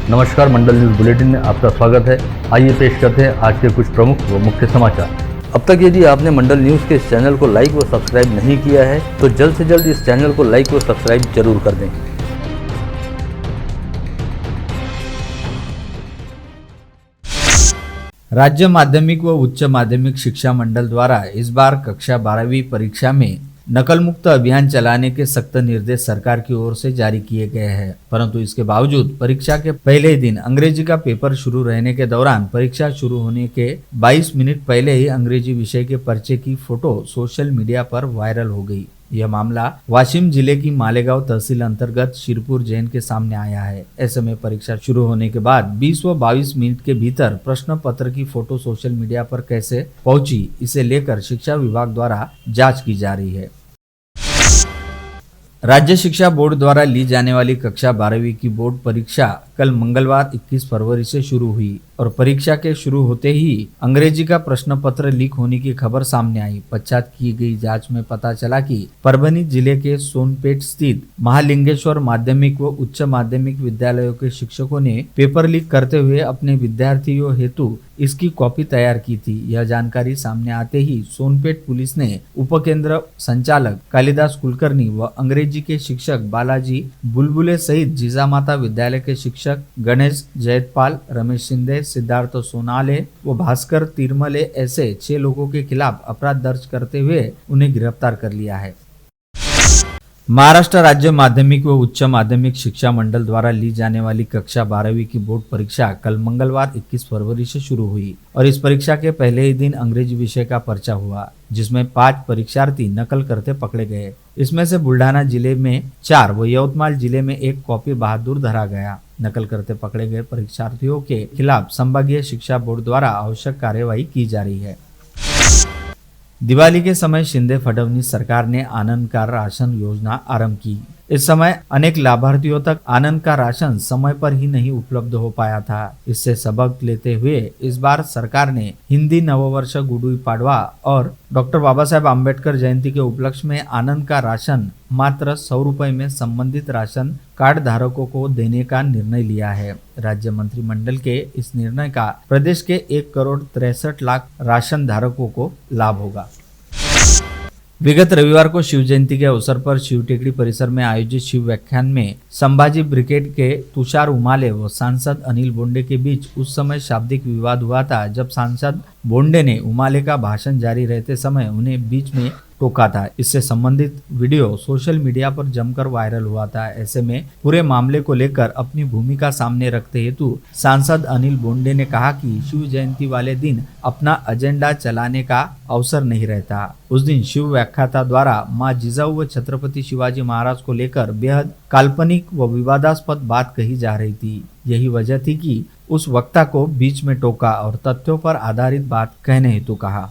नमस्कार, मंडल news bulletin में आपका स्वागत है। आइए पेश करते हैं आज के कुछ प्रमुख व मुख्य समाचार। अब तक यदि आपने मंडल न्यूज के इस चैनल को लाइक व सब्सक्राइब नहीं किया है तो जल्द से जल्द इस चैनल को लाइक व सब्सक्राइब जरूर कर दें। राज्य माध्यमिक व उच्च माध्यमिक शिक्षा मंडल द्वारा इस बार कक्षा 12वीं परीक्षा में नकल मुक्त अभियान चलाने के सख्त निर्देश सरकार की ओर से जारी किए गए हैं, परंतु इसके बावजूद परीक्षा के पहले ही दिन अंग्रेजी का पेपर शुरू रहने के दौरान परीक्षा शुरू होने के 22 मिनट पहले ही अंग्रेजी विषय के पर्चे की फोटो सोशल मीडिया पर वायरल हो गई। यह मामला वाशिम जिले की मालेगांव तहसील अंतर्गत शिरपुर जैन के सामने आया है। ऐसे में परीक्षा शुरू होने के बाद 20 व 22 मिनट के भीतर प्रश्न पत्र की फोटो सोशल मीडिया पर कैसे पहुंची, इसे लेकर शिक्षा विभाग द्वारा जांच की जा रही है। राज्य शिक्षा बोर्ड द्वारा ली जाने वाली कक्षा 12वीं की बोर्ड परीक्षा कल मंगलवार 21 फरवरी से शुरू हुई और परीक्षा के शुरू होते ही अंग्रेजी का प्रश्न पत्र लीक होने की खबर सामने आई। पश्चात की गई जांच में पता चला कि परभनी जिले के सोनपेट स्थित महालिंगेश्वर माध्यमिक व उच्च माध्यमिक विद्यालयों के शिक्षकों ने पेपर लीक करते हुए अपने विद्यार्थियों हेतु इसकी कॉपी तैयार की थी। यह जानकारी सामने आते ही सोनपेट पुलिस ने उपकेंद्र संचालक कालिदास कुलकर्णी व अंग्रेजी के शिक्षक बालाजी बुलबुले सहित जिजामाता विद्यालय के शिक्षक गणेश जयतपाल, रमेश शिंदे, सिद्धार्थ सोनाले व भास्कर तिरमले ऐसे 6 लोगों के खिलाफ अपराध दर्ज करते हुए उन्हें गिरफ्तार कर लिया है। महाराष्ट्र राज्य माध्यमिक व उच्च माध्यमिक शिक्षा मंडल द्वारा ली जाने वाली कक्षा 12वीं की बोर्ड परीक्षा कल मंगलवार 21 फरवरी से शुरू हुई और इस परीक्षा के पहले ही दिन अंग्रेजी विषय का पर्चा हुआ, जिसमें 5 परीक्षार्थी नकल करते पकड़े गए। इसमें से बुल्ढाना जिले में 4 व यवतमाल जिले में 1 कॉपी बहादुर धरा गया। नकल करते पकड़े गए परीक्षार्थियों के खिलाफ संभागीय शिक्षा बोर्ड द्वारा आवश्यक कार्यवाही की जा रही है। दिवाली के समय शिंदे फडणवीस सरकार ने आनंद का राशन योजना आरंभ की। इस समय अनेक लाभार्थियों तक आनंद का राशन समय पर ही नहीं उपलब्ध हो पाया था। इससे सबक लेते हुए इस बार सरकार ने हिंदी नववर्ष गुड़ी पाड़वा और डॉक्टर बाबा साहेब आम्बेडकर जयंती के उपलक्ष्य में आनंद का राशन मात्र 100 रुपए में संबंधित राशन कार्ड धारकों को देने का निर्णय लिया है। राज्य मंत्रिमंडल के इस निर्णय का प्रदेश के 1,63,00,000 राशन धारकों को लाभ होगा। विगत रविवार को शिव जयंती के अवसर पर शिव टेकड़ी परिसर में आयोजित शिव व्याख्यान में संभाजी ब्रिगेड के तुषार उमाले व सांसद अनिल बोंडे के बीच उस समय शाब्दिक विवाद हुआ था, जब सांसद बोंडे ने उमाले का भाषण जारी रहते समय उन्हें बीच में टोका था। इससे संबंधित वीडियो सोशल मीडिया पर जमकर वायरल हुआ था। ऐसे में पूरे मामले को लेकर अपनी भूमिका सामने रखते हेतु सांसद अनिल बोंडे ने कहा कि शिव जयंती वाले दिन अपना एजेंडा चलाने का अवसर नहीं रहता। उस दिन शिव व्याख्याता द्वारा मां जिजाऊ व छत्रपति शिवाजी महाराज को लेकर बेहद काल्पनिक व विवादास्पद बात कही जा रही थी। यही वजह थी कि उस वक्ता को बीच में टोका और तथ्यों पर आधारित बात कहने हेतु कहा।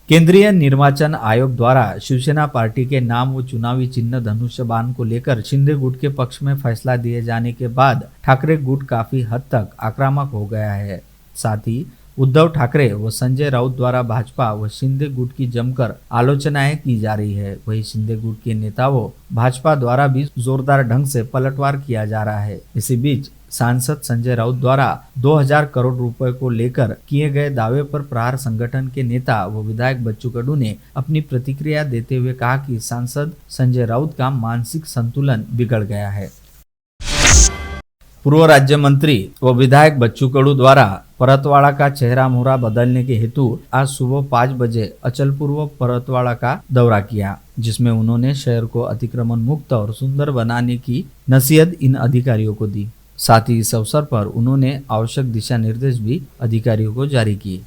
केंद्रीय निर्वाचन आयोग द्वारा शिवसेना पार्टी के नाम व चुनावी चिन्ह धनुष्य बाण को लेकर शिंदे गुट के पक्ष में फैसला दिए जाने के बाद ठाकरे गुट काफी हद तक आक्रामक हो गया है। साथ ही उद्धव ठाकरे व संजय राउत द्वारा भाजपा व शिंदे गुट की जमकर आलोचनाएं की जा रही है। वहीं शिंदे गुट के नेताओं भाजपा द्वारा भी जोरदार ढंग से पलटवार किया जा रहा है। इसी बीच सांसद संजय राउत द्वारा 2000 करोड़ रुपए को लेकर किए गए दावे पर प्रहार संगठन के नेता व विधायक बच्चू कडू ने अपनी प्रतिक्रिया देते हुए कहा कि सांसद संजय राउत का मानसिक संतुलन बिगड़ गया है। पूर्व राज्य मंत्री व विधायक बच्चू कडू द्वारा परतवाड़ा का चेहरा मोहरा बदलने के हेतु आज सुबह 5 बजे अचलपुर व परतवाड़ा का दौरा किया, जिसमें उन्होंने शहर को अतिक्रमण मुक्त और सुंदर बनाने की नसीहत इन अधिकारियों को दी। साथ ही इस अवसर पर उन्होंने आवश्यक दिशा निर्देश भी अधिकारियों को जारी किए।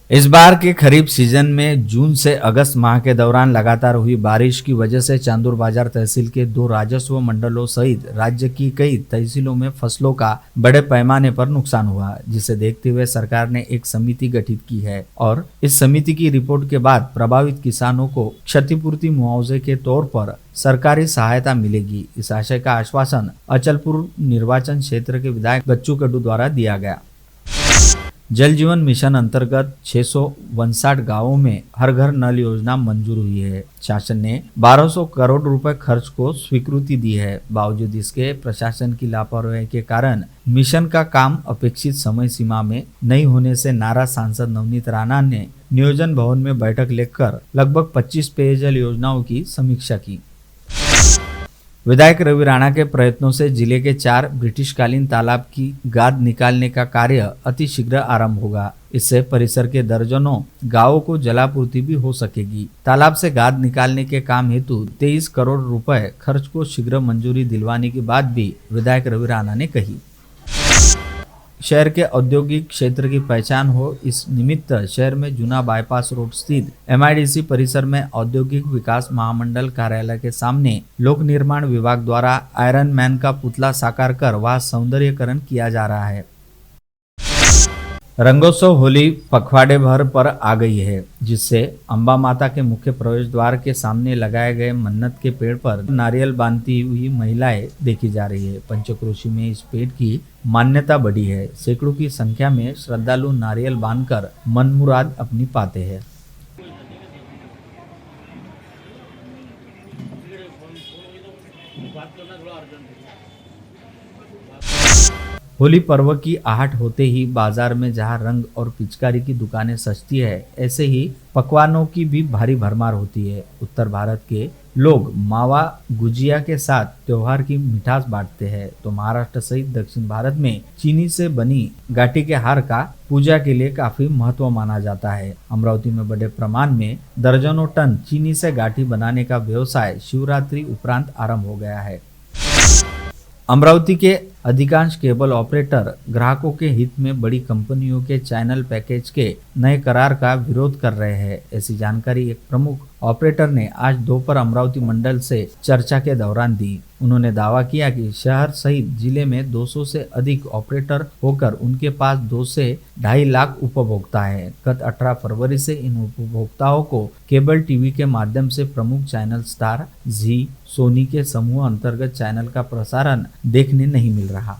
इस बार के खरीफ सीजन में जून से अगस्त माह के दौरान लगातार हुई बारिश की वजह से चांदूर बाजार तहसील के 2 राजस्व मंडलों सहित राज्य की कई तहसीलों में फसलों का बड़े पैमाने पर नुकसान हुआ, जिसे देखते हुए सरकार ने एक समिति गठित की है और इस समिति की रिपोर्ट के बाद प्रभावित किसानों को क्षतिपूर्ति मुआवजे के तौर पर सरकारी सहायता मिलेगी। इस आशय का आश्वासन अचलपुर निर्वाचन क्षेत्र के विधायक बच्चू कडू द्वारा दिया गया। जल जीवन मिशन अंतर्गत 659 गांवों में हर घर नल योजना मंजूर हुई है। शासन ने 1200 करोड़ रुपए खर्च को स्वीकृति दी है। बावजूद इसके प्रशासन की लापरवाही के कारण मिशन का काम अपेक्षित समय सीमा में नहीं होने से नाराज सांसद नवनीत राणा ने नियोजन भवन में बैठक लेकर लगभग 25 पेयजल योजनाओं की समीक्षा की। विधायक रवि राणा के प्रयत्नों से जिले के 4 ब्रिटिशकालीन तालाब की गाद निकालने का कार्य अति शीघ्र आरंभ होगा। इससे परिसर के दर्जनों गांवों को जलापूर्ति भी हो सकेगी। तालाब से गाद निकालने के काम हेतु 23 करोड़ रुपए खर्च को शीघ्र मंजूरी दिलवाने की बात भी विधायक रवि राणा ने कही। शहर के औद्योगिक क्षेत्र की पहचान हो, इस निमित्त शहर में जूना बाईपास रोड स्थित MIDC परिसर में औद्योगिक विकास महामंडल कार्यालय के सामने लोक निर्माण विभाग द्वारा आयरन मैन का पुतला साकार कर वहां सौंदर्यकरण किया जा रहा है। रंगोत्सव होली पखवाड़े भर पर आ गई है, जिससे अंबा माता के मुख्य प्रवेश द्वार के सामने लगाए गए मन्नत के पेड़ पर नारियल बांधती हुई महिलाएं देखी जा रही है। पंचक्रोशी में इस पेड़ की मान्यता बढ़ी है। सैकड़ों की संख्या में श्रद्धालु नारियल बांधकर मनमुराद अपनी पाते हैं। होली पर्व की आहट होते ही बाजार में जहां रंग और पिचकारी की दुकानें सजती है, ऐसे ही पकवानों की भी भारी भरमार होती है। उत्तर भारत के लोग मावा गुजिया के साथ त्योहार की मिठास बांटते हैं, तो महाराष्ट्र सहित दक्षिण भारत में चीनी से बनी गाठी के हार का पूजा के लिए काफी महत्व माना जाता है। अमरावती में बड़े प्रमाण में दर्जनों टन चीनी से गाठी बनाने का व्यवसाय शिवरात्रि उपरांत आरंभ हो गया है। अमरावती के अधिकांश केबल ऑपरेटर ग्राहकों के हित में बड़ी कंपनियों के चैनल पैकेज के नए करार का विरोध कर रहे हैं। ऐसी जानकारी एक प्रमुख ऑपरेटर ने आज दोपहर अमरावती मंडल से चर्चा के दौरान दी। उन्होंने दावा किया कि शहर सहित जिले में 200 से अधिक ऑपरेटर होकर उनके पास 2 से 2.5 लाख उपभोक्ता है। गत 18 फरवरी से इन उपभोक्ताओं को केबल टीवी के माध्यम से प्रमुख चैनल स्टार, जी, सोनी के समूह अंतर्गत चैनल का प्रसारण देखने नहीं मिल रहा।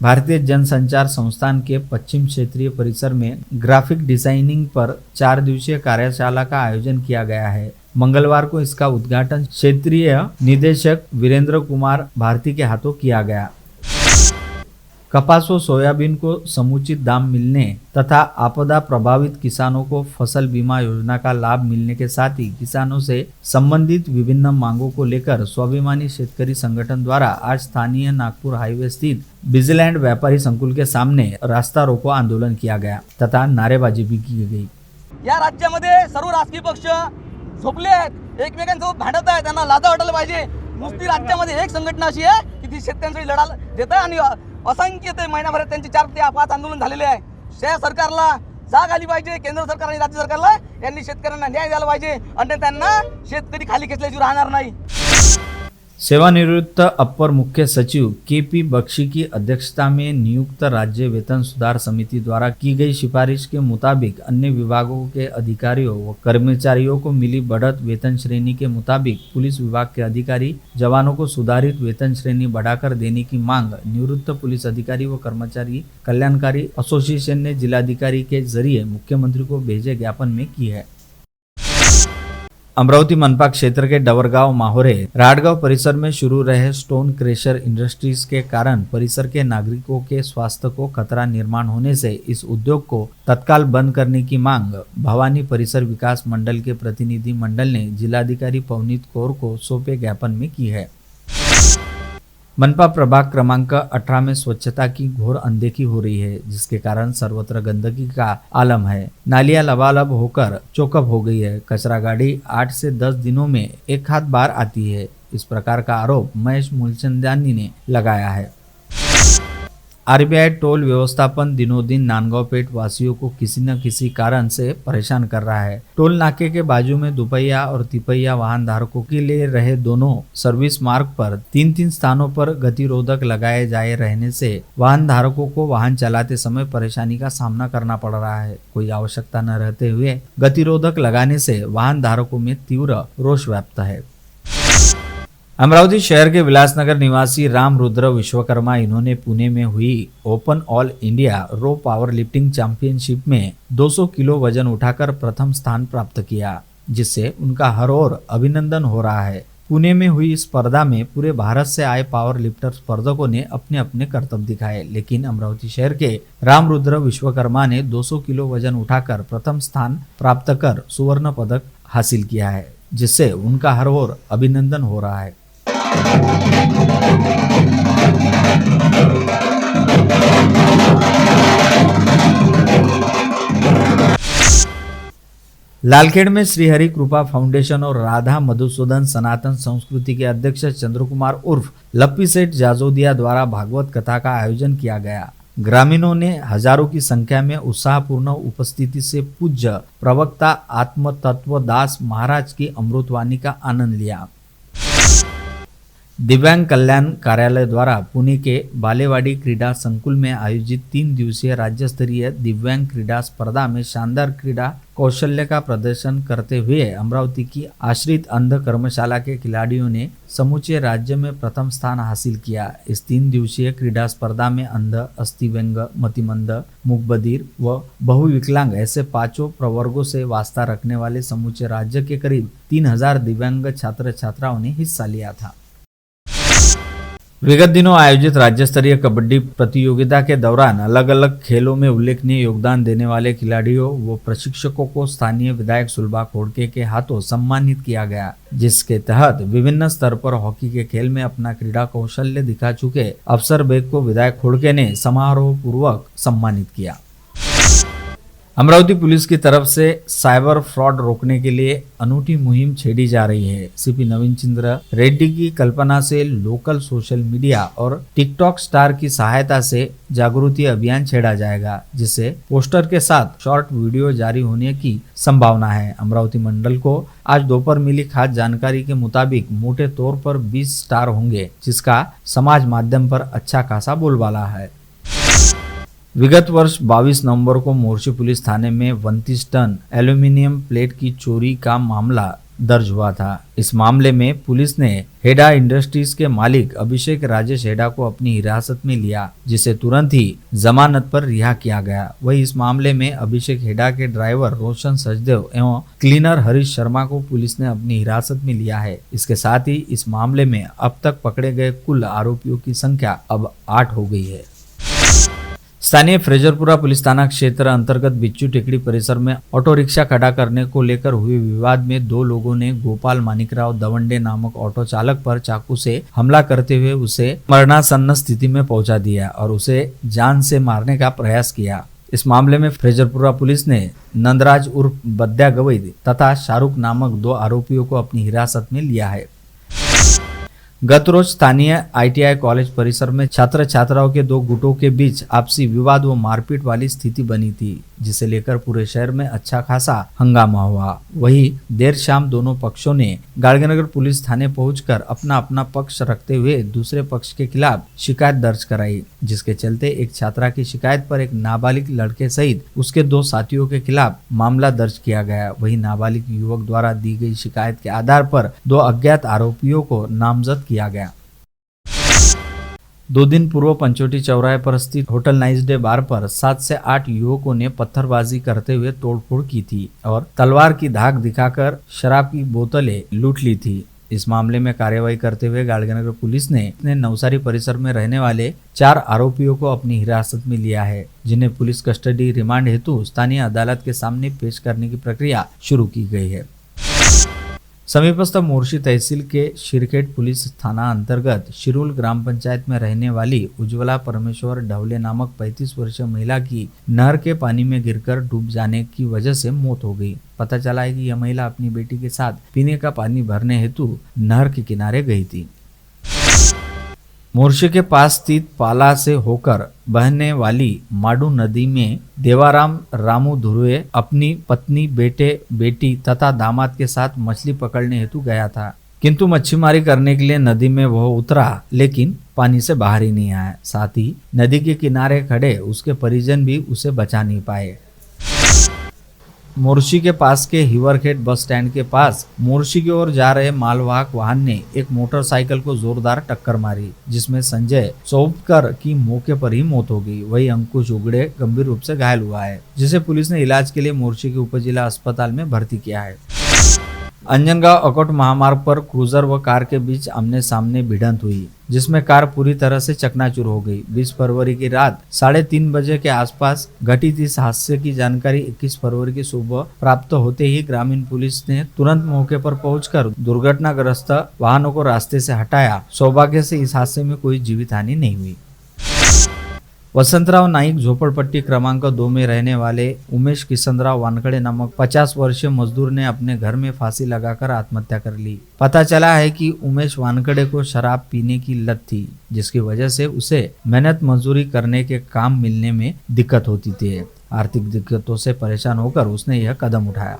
भारतीय जनसंचार संस्थान के पश्चिम क्षेत्रीय परिसर में ग्राफिक डिजाइनिंग पर 4 दिवसीय कार्यशाला का आयोजन किया गया है। मंगलवार को इसका उद्घाटन क्षेत्रीय निदेशक वीरेंद्र कुमार भारती के हाथों किया गया। कपास व सोयाबीन को समुचित दाम मिलने तथा आपदा प्रभावित किसानों को फसल बीमा योजना का लाभ मिलने के साथ ही किसानों से संबंधित विभिन्न मांगों को लेकर स्वाभिमानी शेतकरी संगठन द्वारा आज स्थानीय नागपुर हाईवे स्थित बिजलैंड व्यापारी संकुल के सामने रास्ता रोको आंदोलन किया गया तथा नारेबाजी भी की गई। या राज्यामध्ये सर्व राजकीय पक्ष झोपले आहेत, एकमेकांसोबत भांडत आहेत, त्यांना लाजा वाटायला पाहिजे। नुसती राज्यामध्ये एक संघटना अशी आहे की ती शेतकऱ्यांसाठी लढा देत आहे आणि असंख्य ते महिन्याभरात त्यांचे 4 ते 5 आंदोलन झालेले आहे। शहर सरकारला जाग आली पाहिजे, केंद्र सरकार आणि राज्य सरकारला यांनी शेतकऱ्यांना न्याय द्यायला पाहिजे, आणि त्यांना शेतकरी खाली खेचल्याशिवाय राहणार नाही। सेवानिवृत्त अपर मुख्य सचिव KP बख्शी की अध्यक्षता में नियुक्त राज्य वेतन सुधार समिति द्वारा की गई सिफारिश के मुताबिक अन्य विभागों के अधिकारियों व कर्मचारियों को मिली बढ़त वेतन श्रेणी के मुताबिक पुलिस विभाग के अधिकारी जवानों को सुधारित वेतन श्रेणी बढ़ाकर देने की मांग निवृत्त पुलिस अधिकारी व कर्मचारी कल्याणकारी एसोसिएशन ने जिलाधिकारी के जरिए मुख्यमंत्री को भेजे ज्ञापन में की है। अमरावती मनपा क्षेत्र के डवरगांव, माहोरे, राडगांव परिसर में शुरू रहे स्टोन क्रेशर इंडस्ट्रीज के कारण परिसर के नागरिकों के स्वास्थ्य को खतरा निर्माण होने से इस उद्योग को तत्काल बंद करने की मांग भवानी परिसर विकास मंडल के प्रतिनिधि मंडल ने जिलाधिकारी पवनीत कौर को सौंपे ज्ञापन में की है। मनपा प्रभाग क्रमांक 18 में स्वच्छता की घोर अनदेखी हो रही है, जिसके कारण सर्वत्र गंदगी का आलम है। नालियां लबालब होकर चौकअप हो गई है। कचरा गाड़ी 8 से 10 दिनों में एक हाथ बार आती है। इस प्रकार का आरोप महेश मूलचंदानी ने लगाया है। RBI टोल व्यवस्थापन दिनों दिन नांदगांव पेट वासियों को किसी न किसी कारण से परेशान कर रहा है। टोल नाके के बाजू में दुपहिया और तिपहिया वाहन धारकों के लिए रहे दोनों सर्विस मार्ग पर 3-3 स्थानों पर गतिरोधक लगाए जाए रहने से वाहन धारकों को वाहन चलाते समय परेशानी का सामना करना पड़ रहा है। कोई आवश्यकता न रहते हुए गतिरोधक लगाने से वाहन धारकों में तीव्र रोष व्याप्त है। अमरावती शहर के विलासनगर निवासी राम रुद्र विश्वकर्मा इन्होंने पुणे में हुई ओपन ऑल इंडिया रो पावर लिफ्टिंग चैंपियनशिप में 200 किलो वजन उठाकर प्रथम स्थान प्राप्त किया, जिससे उनका हर ओर अभिनंदन हो रहा है। पुणे में हुई इस स्पर्धा में पूरे भारत से आए पावर लिफ्टर स्पर्धकों ने अपने अपने करतब दिखाए, लेकिन अमरावती शहर के राम रुद्र विश्वकर्मा ने 200 किलो वजन उठाकर प्रथम स्थान प्राप्त कर स्वर्ण पदक हासिल किया है, जिससे उनका हर ओर अभिनंदन हो रहा है। लालखेड़ में श्रीहरि कृपा फाउंडेशन और राधा मधुसूदन सनातन संस्कृति के अध्यक्ष चंद्रकुमार उर्फ लप्पी सेठ जाजोदिया द्वारा भागवत कथा का आयोजन किया गया। ग्रामीणों ने हजारों की संख्या में उत्साहपूर्ण उपस्थिति से पूज्य प्रवक्ता आत्म तत्व दास महाराज की अमृतवाणी का आनंद लिया। दिव्यांग कल्याण कार्यालय द्वारा पुणे के बालेवाड़ी क्रीडा संकुल में आयोजित 3 दिवसीय राज्य स्तरीय दिव्यांग क्रीडा स्पर्धा में शानदार क्रीडा कौशल्य का प्रदर्शन करते हुए अमरावती की आश्रित अंध कर्मशाला के खिलाड़ियों ने समूचे राज्य में प्रथम स्थान हासिल किया। इस 3 दिवसीय क्रीडा स्पर्धा में अंध, अस्थिव्यंग, मतिमंद, मूकबधिर व बहुविकलांग ऐसे 5 प्रवर्गों से वास्ता रखने वाले समूचे राज्य के करीब 3000 दिव्यांग छात्र छात्राओं ने हिस्सा लिया था। विगत दिनों आयोजित राज्य स्तरीय कबड्डी प्रतियोगिता के दौरान अलग अलग खेलों में उल्लेखनीय योगदान देने वाले खिलाड़ियों व प्रशिक्षकों को स्थानीय विधायक सुलभा खोड़के के हाथों सम्मानित किया गया, जिसके तहत विभिन्न स्तर पर हॉकी के खेल में अपना क्रीडा कौशल्य दिखा चुके अफसर बेग को विधायक खोड़के ने समारोह पूर्वक सम्मानित किया। अमरावती पुलिस की तरफ से साइबर फ्रॉड रोकने के लिए अनूठी मुहिम छेड़ी जा रही है। सीपी नवीन चंद्र रेड्डी की कल्पना से लोकल सोशल मीडिया और टिकटॉक स्टार की सहायता से जागृति अभियान छेड़ा जाएगा, जिससे पोस्टर के साथ शॉर्ट वीडियो जारी होने की संभावना है। अमरावती मंडल को आज दोपहर मिली खास जानकारी के मुताबिक मोटे तौर पर 20 स्टार होंगे, जिसका समाज माध्यम पर अच्छा खासा बोलबाला है। विगत वर्ष 22 नवंबर को मोर्शी पुलिस थाने में 29 टन एल्यूमिनियम प्लेट की चोरी का मामला दर्ज हुआ था। इस मामले में पुलिस ने हेडा इंडस्ट्रीज के मालिक अभिषेक राजेश हेडा को अपनी हिरासत में लिया, जिसे तुरंत ही जमानत पर रिहा किया गया। वही इस मामले में अभिषेक हेडा के ड्राइवर रोशन सचदेव एवं क्लीनर हरीश शर्मा को पुलिस ने अपनी हिरासत में लिया है। इसके साथ ही इस मामले में अब तक पकड़े गए कुल आरोपियों की संख्या अब 8 हो गई है। स्थानीय फ्रेजरपुरा पुलिस थाना क्षेत्र अंतर्गत बिच्छू टेकड़ी परिसर में ऑटो रिक्शा खड़ा करने को लेकर हुए विवाद में 2 लोगों ने गोपाल मानिकराव दवंडे नामक ऑटो चालक पर चाकू से हमला करते हुए उसे मरणासन्न स्थिति में पहुंचा दिया और उसे जान से मारने का प्रयास किया। इस मामले में फ्रेजरपुरा पुलिस ने नंदराज उर्फ बद्या गवई तथा शाहरुख नामक 2 आरोपियों को अपनी हिरासत में लिया है। गत रोज स्थानीय ITI कॉलेज परिसर में छात्र छात्राओं के 2 गुटों के बीच आपसी विवाद व मारपीट वाली स्थिति बनी थी, जिसे लेकर पूरे शहर में अच्छा खासा हंगामा हुआ। वहीं देर शाम दोनों पक्षों ने गाड़गनगर पुलिस थाने पहुंचकर अपना अपना पक्ष रखते हुए दूसरे पक्ष के खिलाफ शिकायत दर्ज कराई, जिसके चलते एक छात्रा की शिकायत पर एक नाबालिग लड़के सहित उसके 2 साथियों के खिलाफ मामला दर्ज किया गया। वहीं नाबालिग युवक द्वारा दी गई शिकायत के आधार पर 2 अज्ञात आरोपियों को नामजद किया गया। 2 दिन पूर्व पंचोटी चौराहे पर स्थित होटल नाइस डे बार पर 7 से 8 युवकों ने पत्थरबाजी करते हुए तोड़फोड़ की थी और तलवार की धाक दिखाकर शराब की बोतलें लूट ली थी। इस मामले में कार्यवाही करते हुए गाड़गनगर पुलिस ने नवसारी परिसर में रहने वाले 4 आरोपियों को अपनी हिरासत में लिया है, जिन्हें पुलिस कस्टडी रिमांड हेतु स्थानीय अदालत के सामने पेश करने की प्रक्रिया शुरू की गई है। समीपस्थ मोर्शी तहसील के शिरखेट पुलिस थाना अंतर्गत शिरूल ग्राम पंचायत में रहने वाली उज्ज्वला परमेश्वर ढवले नामक 35 वर्षीय महिला की नहर के पानी में गिरकर डूब जाने की वजह से मौत हो गई। पता चला है कि यह महिला अपनी बेटी के साथ पीने का पानी भरने हेतु नहर के किनारे गई थी। मोर्शी के पास स्थित पाला से होकर बहने वाली माडू नदी में देवाराम रामू धुर्वे अपनी पत्नी, बेटे, बेटी तथा दामाद के साथ मछली पकड़ने हेतु गया था, किंतु मच्छीमारी करने के लिए नदी में वह उतरा, लेकिन पानी से बाहर ही नहीं आया। साथ ही नदी के किनारे खड़े उसके परिजन भी उसे बचा नहीं पाए। मोर्शी के पास के हिवरखेट बस स्टैंड के पास मोर्शी की ओर जा रहे मालवाहक वाहन ने एक मोटरसाइकिल को जोरदार टक्कर मारी, जिसमें संजय चौबकर की मौके पर ही मौत हो गई। वही अंकुश उगड़े गंभीर रूप से घायल हुआ है, जिसे पुलिस ने इलाज के लिए मोर्शी के उपजिला अस्पताल में भर्ती किया है। अंजनगांव अकोट महामार्ग पर क्रूजर व कार के बीच आमने सामने भिड़ंत हुई, जिसमें कार पूरी तरह से चकनाचूर हो गई। 20 फरवरी की रात 3:30 बजे के आसपास घटित इस हादसे की जानकारी 21 फरवरी की सुबह प्राप्त होते ही ग्रामीण पुलिस ने तुरंत मौके पर पहुंचकर दुर्घटनाग्रस्त वाहनों को रास्ते से हटाया। सौभाग्य से इस हादसे में कोई जीवित हानि नहीं हुई। वसंतराव नाईक झोपड़पट्टी क्रमांक 2 में रहने वाले उमेश किशनराव वानखड़े नामक 50 वर्षीय मजदूर ने अपने घर में फांसी लगाकर आत्महत्या कर ली। पता चला है कि उमेश वानखड़े को शराब पीने की लत थी, जिसकी वजह से उसे मेहनत मजदूरी करने के काम मिलने में दिक्कत होती थी। आर्थिक दिक्कतों से परेशान होकर उसने यह कदम उठाया।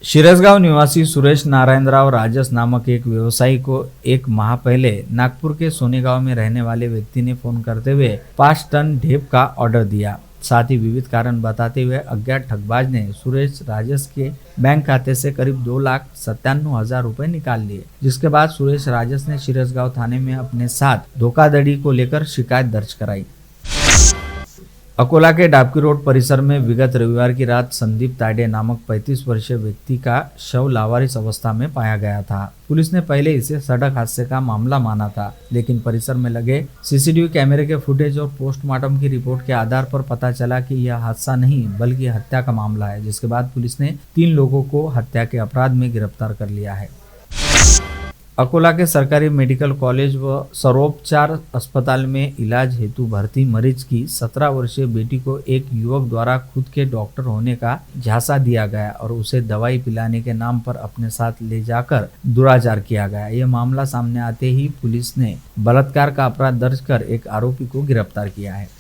शिरसगांव निवासी सुरेश नारायणराव राजस नामक एक व्यवसायी को 1 माह पहले नागपुर के सोनेगांव में रहने वाले व्यक्ति ने फोन करते हुए 5 टन ढेप का ऑर्डर दिया। साथ ही विविध कारण बताते हुए अज्ञात ठगबाज ने सुरेश राजस के बैंक खाते से करीब 2,97,000 रुपए निकाल लिए, जिसके बाद सुरेश राजस ने शिरसगांव थाने में अपने साथ धोखाधड़ी को लेकर शिकायत दर्ज कराई। अकोला के डाबकी रोड परिसर में विगत रविवार की रात संदीप ताडे नामक 35 वर्षीय व्यक्ति का शव लावारिस अवस्था में पाया गया था। पुलिस ने पहले इसे सड़क हादसे का मामला माना था, लेकिन परिसर में लगे सीसीटीवी कैमरे के फुटेज और पोस्टमार्टम की रिपोर्ट के आधार पर पता चला कि यह हादसा नहीं बल्कि हत्या का मामला है, जिसके बाद पुलिस ने 3 लोगों को हत्या के अपराध में गिरफ्तार कर लिया है। अकोला के सरकारी मेडिकल कॉलेज व सर्वोपचार अस्पताल में इलाज हेतु भर्ती मरीज की 17 वर्षीय बेटी को एक युवक द्वारा खुद के डॉक्टर होने का झांसा दिया गया और उसे दवाई पिलाने के नाम पर अपने साथ ले जाकर दुराचार किया गया। यह मामला सामने आते ही पुलिस ने बलात्कार का अपराध दर्ज कर एक आरोपी को गिरफ्तार किया है।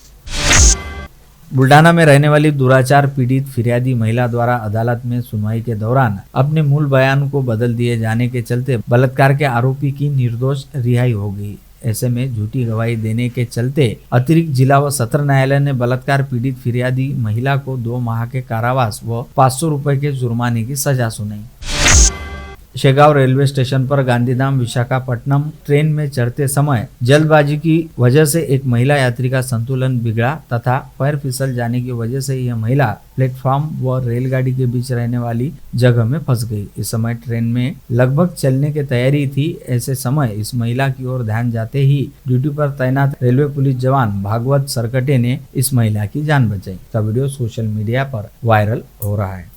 बुल्डाना में रहने वाली दुराचार पीड़ित फिरियादी महिला द्वारा अदालत में सुनवाई के दौरान अपने मूल बयान को बदल दिए जाने के चलते बलात्कार के आरोपी की निर्दोष रिहाई हो गई। ऐसे में झूठी गवाही देने के चलते अतिरिक्त जिला व सत्र न्यायालय ने बलात्कार पीड़ित फिरियादी महिला को 2 माह के कारावास व 500 रुपए के जुर्माने की सजा सुनाई। शेगांव रेलवे स्टेशन पर गांधीधाम विशाखापट्टनम ट्रेन में चढ़ते समय जल्दबाजी की वजह से एक महिला यात्री का संतुलन बिगड़ा तथा पैर फिसल जाने की वजह से यह महिला प्लेटफॉर्म व रेलगाड़ी के बीच रहने वाली जगह में फंस गई। इस समय ट्रेन में लगभग चलने की तैयारी थी। ऐसे समय इस महिला की ओर ध्यान जाते ही ड्यूटी पर तैनात रेलवे पुलिस जवान भागवत सरकटे ने इस महिला की जान बचाई। का वीडियो सोशल मीडिया पर वायरल हो रहा है।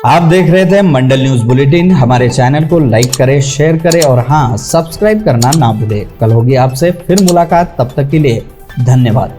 आप देख रहे थे मंडल न्यूज बुलेटिन। हमारे चैनल को लाइक करें, शेयर करें और हाँ, सब्सक्राइब करना ना भूलें। कल होगी आपसे फिर मुलाकात, तब तक के लिए धन्यवाद।